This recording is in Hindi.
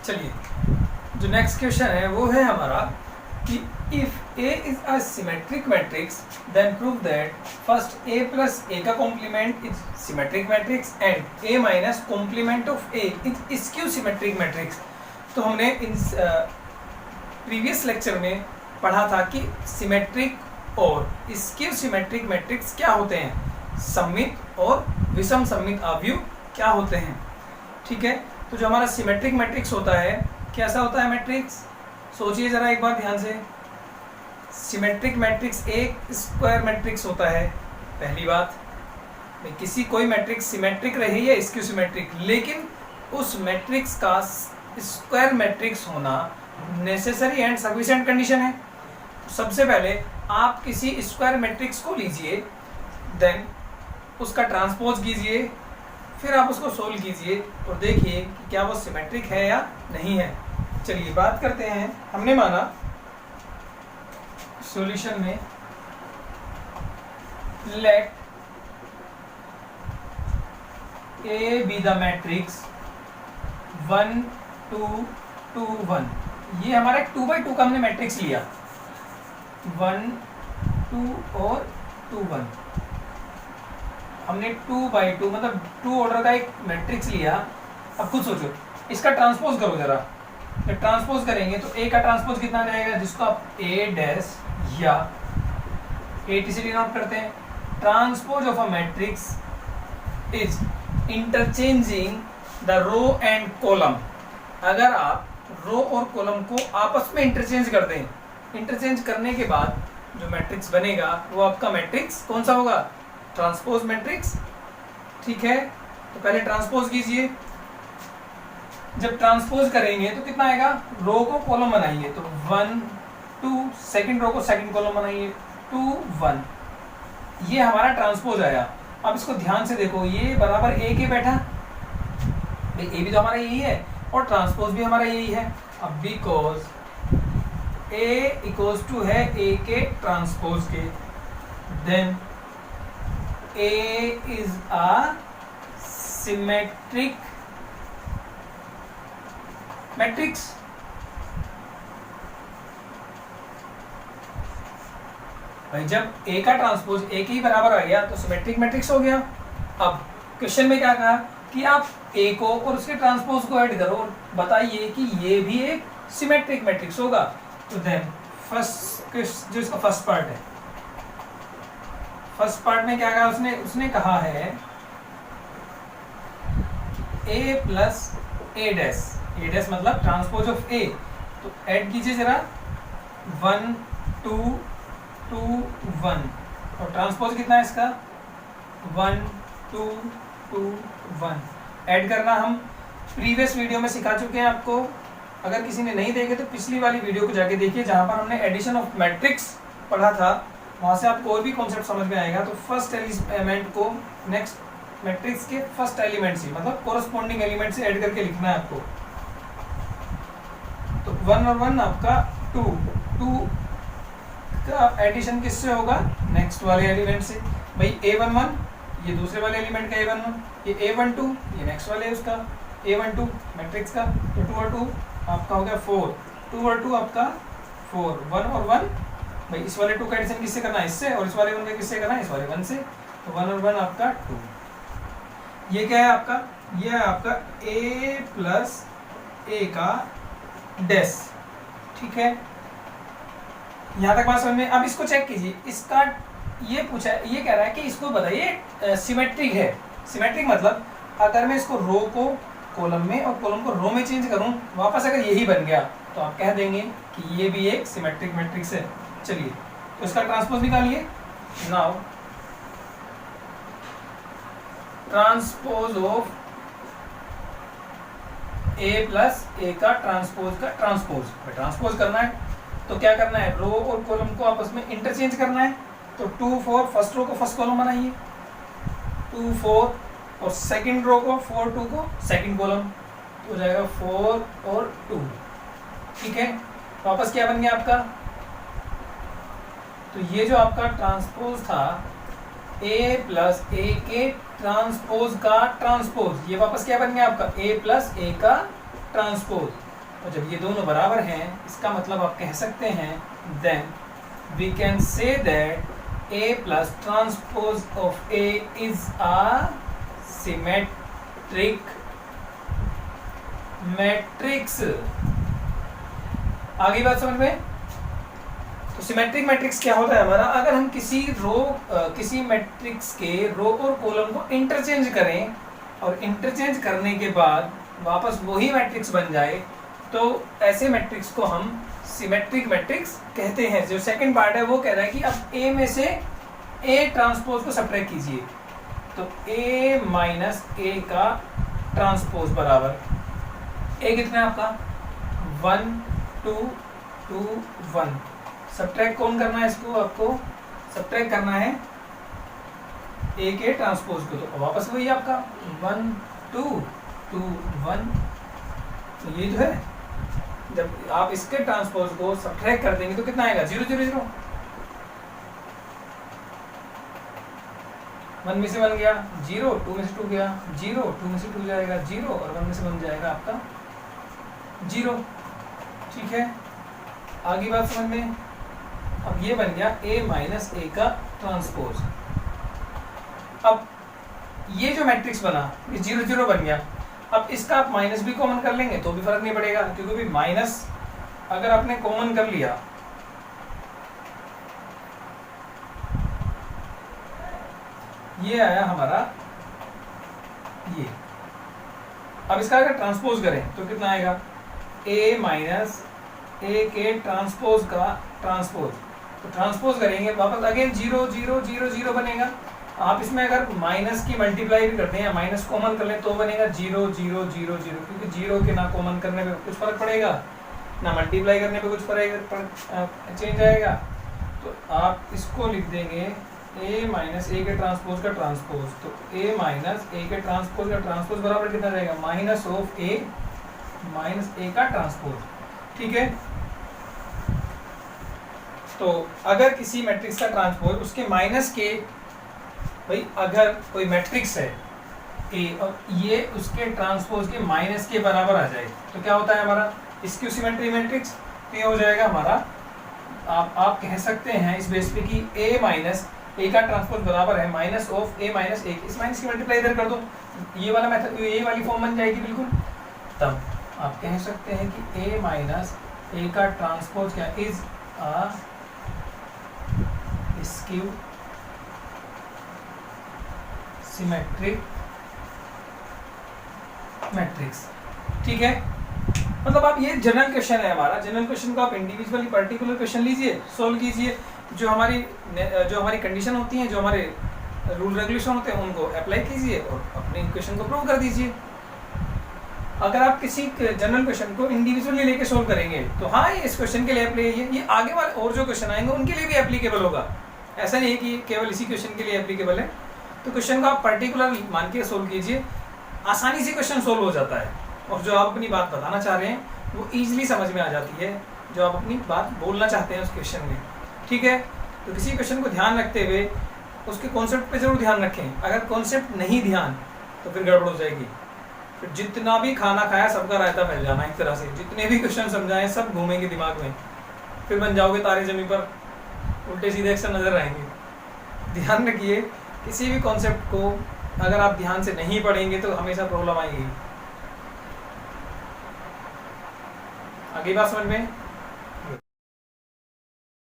चलिए, जो नेक्स्ट क्वेश्चन है वो है हमारा कि if A is a symmetric matrix then prove that first A plus A का complement is symmetric matrix and A minus complement of A is skew symmetric matrix. तो हमने इन प्रीवियस लेक्चर में पढ़ा था कि सिमेट्रिक और स्क्यू सिमेट्रिक मैट्रिक्स क्या होते हैं, सममित और विषम सममित अवयव क्या होते हैं। ठीक है, तो जो हमारा सिमेट्रिक मैट्रिक्स होता है, कैसा होता है मैट्रिक्स, सोचिए जरा एक बार ध्यान से। सिमेट्रिक मैट्रिक्स एक स्क्वायर मैट्रिक्स होता है। पहली बात, किसी कोई मैट्रिक्स सिमेट्रिक रहे या स्क्यू सिमेट्रिक, लेकिन उस मैट्रिक्स का स्क्वायर मैट्रिक्स होना नेसेसरी एंड सफिशिएंट कंडीशन है। सबसे पहले आप किसी स्क्वायर मैट्रिक्स को लीजिए, देन उसका ट्रांसपोज कीजिए, फिर आप उसको सोल्व कीजिए और देखिए कि क्या वो सिमेट्रिक है या नहीं है। चलिए बात करते हैं। हमने माना सॉल्यूशन में let A be the matrix 1 2 2 1। ये हमारा एक 2 by 2 का हमने मैट्रिक्स लिया, 1 2 और 2 1। हमने 2 by 2 मतलब 2 ऑर्डर का एक मैट्रिक्स लिया। अब खुद सोचो, इसका ट्रांसपोज करो जरा। जब ट्रांसपोज करेंगे तो ए का ट्रांसपोज कितना आ जाएगा, जिसको आप ए डैश या ए टी से डिनोट करते हैं। Transpose of a matrix is interchanging the row and column. अगर आप रो और कॉलम को आपस में इंटरचेंज कर दें, इंटरचेंज करने के बाद जो मैट्रिक्स बनेगा वो आपका मैट्रिक्स कौन सा होगा, ट्रांसपोज मैट्रिक्स। ठीक है, तो पहले ट्रांसपोज कीजिए। जब ट्रांसपोज करेंगे तो कितना आएगा, रो को कॉलम बनाइए तो 1 2, सेकंड रो को सेकंड कॉलम बनाइए 2 1। ये हमारा ट्रांसपोज आया। अब इसको ध्यान से देखो, ये बराबर ए के बैठा, ए भी तो हमारा यही है और ट्रांसपोज भी हमारा यही है। अब बिकॉज ए इक्वल्स टू है ए के ट्रांसपोज के, then A is a symmetric matrix। भाई जब A का ट्रांसपोज A के ही बराबर आ गया तो सिमेट्रिक मैट्रिक्स हो गया। अब क्वेश्चन में क्या कहा कि आप A को और उसके ट्रांसपोज को ऐड करो और बताइए कि ये भी एक सिमेट्रिक मैट्रिक्स होगा। तो देन फर्स्ट जो इसका फर्स्ट पार्ट है, फर्स्ट पार्ट में क्या कहा उसने कहा है a प्लस ए डैश मतलब ट्रांसपोज ऑफ a। तो ऐड कीजिए जरा 1 2 2 1 और ट्रांसपोज कितना है इसका 1 2 2 1। ऐड करना हम प्रीवियस वीडियो में सिखा चुके हैं आपको। अगर किसी ने नहीं देखे तो पिछली वाली वीडियो को जाके देखिए, जहां पर हमने एडिशन ऑफ मैट्रिक्स पढ़ा था। वहाँ से आपको और भी कॉन्सेप्ट समझ में आएगा। तो फर्स्ट एलिमेंट को नेक्स्ट मैट्रिक्स के फर्स्ट एलिमेंट से मतलब कोरस्पॉन्डिंग एलिमेंट से ऐड करके लिखना है आपको। तो 1 और 1 आपका 2 2 का एडिशन किससे होगा, नेक्स्ट वाले एलिमेंट से। भाई a11 ये दूसरे वाले एलिमेंट का a11, ये a12 ये नेक्स्ट वाले उसका a12 मैट्रिक्स का। तो 2 और 2 आपका हो गया 4, 2 और 2 आपका 4, 1 और 1। भाई इस वाले 2 का एडिशन किससे करना है, इससे, और इस वाले 1 का किससे करना है, इस वाले 1 से। तो 1 और 1 आपका 2। ये क्या है आपका, ये है आपका a प्लस ए का डैश। ठीक है, यहाँ तक बात समझ में। अब इसको चेक कीजिए, इसका ये पूछा, ये कह रहा है कि इसको बताइए सिमेट्रिक है। सिमेट्रिक मतलब अगर मैं इसको रो को कॉलम में और कॉलम को रो में चेंज करूं, वापस अगर यही बन गया तो आप कह देंगे कि ये भी एक सिमेट्रिक मैट्रिक्स है। चलिए, तो इसका ट्रांसपोज निकालिए। Now transpose of a plus A का ट्रांसपोज ट्रांसपोज करना है तो क्या करना है, रो और कॉलम को आपस में इंटरचेंज करना है। तो 2 4 फर्स्ट रो को फर्स्ट कॉलम बनाइए, 2 4 और सेकंड रो को 4 2 को सेकंड कॉलम, हो जाएगा 4 और 2। ठीक है, वापस क्या बन गया आपका, तो ये जो आपका ट्रांसपोज था a प्लस ए के ट्रांसपोज का ट्रांसपोज, ये वापस क्या बन गया आपका a प्लस ए का ट्रांसपोज। और जब ये दोनों बराबर हैं, इसका मतलब आप कह सकते हैं then we can say that A plus transpose of A is a symmetric matrix. आगे बात समझ में? तो सिमेट्रिक मैट्रिक्स क्या होता है हमारा? अगर हम किसी मैट्रिक्स के रो और कॉलम को इंटरचेंज करें और इंटरचेंज करने के बाद वापस वही मैट्रिक्स बन जाए, तो ऐसे मैट्रिक्स को हम सिमेट्रिक मैट्रिक्स कहते हैं। जो सेकंड पार्ट है वो कह रहा है कि अब ए में से ए ट्रांसपोज को सब्ट्रैक्ट कीजिए, तो ए माइनस ए का ट्रांसपोज बराबर ए कितना है आपका 1 2 2 1। सब्ट्रैक्ट कौन करना है इसको? आपको सब्ट्रैक्ट करना है ए के ट्रांसपोज को, तो वापस वही आपका 1 2 2 1। तो ये जो है जब आप इसके ट्रांसपोज को सब्ट्रैक्ट कर देंगे तो कितना आएगा 0 0 0। 1 में से 1 गया 0, 2 में से 2 गया 0, 2 में से 2 जाएगा 0 और 1 में से 1 जाएगा आपका 0। ठीक है, आगे बात समझ में? अब ये बन गया a माइनस ए का ट्रांसपोज। अब ये जो मैट्रिक्स बना ये 0 0 बन गया। अब इसका आप माइनस भी कॉमन कर लेंगे तो भी फर्क नहीं पड़ेगा, क्योंकि भी माइनस अगर आपने कॉमन कर लिया ये आया हमारा ये। अब इसका अगर ट्रांसपोज करें तो कितना आएगा a माइनस ए के ट्रांसपोज का ट्रांसपोज। तो ट्रांसपोज करेंगे वापस अगेन 0 0 0 0 बनेगा। आप इसमें अगर माइनस की मल्टीप्लाई भी करते हैं या माइनस कॉमन कर लें तो बनेगा 0 0 0 0, क्योंकि 0 के ना कॉमन करने पे कुछ फर्क पड़ेगा ना मल्टीप्लाई करने पे कुछ चेंज आएगा। तो आप इसको लिख देंगे a माइनस ए के ट्रांसपोज का ट्रांसपोज। तो a माइनस ए के ट्रांसपोज का ट्रांसपोज बराबर कितना रहेगा माइनस ऑफ a माइनस ए का ट्रांसपोज। ठीक है, तो अगर किसी मैट्रिक्स का ट्रांसपोज उसके माइनस के, भाई अगर कोई मैट्रिक्स है ए और ये उसके ट्रांसपोज के माइनस के बराबर आ जाए तो क्या होता है हमारा स्क्यू सिमेट्री मैट्रिक्स। तो ये हो जाएगा हमारा, आप कह सकते हैं इस बेस पे कि a माइनस ए का ट्रांसपोज बराबर है माइनस ऑफ a माइनस ए। इस माइनस की मल्टीप्लाई इधर कर दो, ये वाला मेथड ये वाली फॉर्म बन जाएगी बिल्कुल। तब आप कह सकते हैं कि a माइनस ए का ट्रांसपोज क्या is a skew symmetric matrix. ठीक है, मतलब आप ये जनरल क्वेश्चन है हमारा। जनरल क्वेश्चन को आप इंडिविजुअली पर्टिकुलर क्वेश्चन लीजिए, सोल्व कीजिए, जो हमारी कंडीशन होती हैं, जो हमारे रूल रेगुलेशन होते हैं उनको अप्लाई कीजिए और अपने क्वेश्चन को प्रूव कर दीजिए। अगर आप किसी जनरल क्वेश्चन को इंडिविजुअली लेके सोल्व करेंगे तो हाँ ये इस क्वेश्चन के लिए अप्लाई है, ये आगे वाले और जो क्वेश्चन आएंगे उनके लिए भी एप्लीकेबल होगा। ऐसा नहीं है कि केवल इसी क्वेश्चन के लिए एप्लीकेबल है। तो क्वेश्चन को आप पर्टिकुलर मान के सोल्व कीजिए, आसानी से क्वेश्चन सोल्व हो जाता है और जो आप अपनी बात बताना चाह रहे हैं वो ईजिली समझ में आ जाती है, जो आप अपनी बात बोलना चाहते हैं उस क्वेश्चन में। ठीक है, तो किसी क्वेश्चन को ध्यान रखते हुए उसके कॉन्सेप्ट पे जरूर ध्यान रखें। अगर कॉन्सेप्ट नहीं ध्यान तो फिर गड़बड़ हो जाएगी। फिर जितना भी खाना खाया सबका रायता फैल जाना एक तरह से, जितने भी क्वेश्चन समझाएं सब घूमेंगे दिमाग में, फिर बन जाओगे तारे जमीन पर, उल्टे सीधे अक्सर नजर आएंगे। ध्यान रखिए, किसी भी कॉन्सेप्ट को अगर आप ध्यान से नहीं पढ़ेंगे तो हमेशा प्रॉब्लम आएगी। आगे बात समझ में?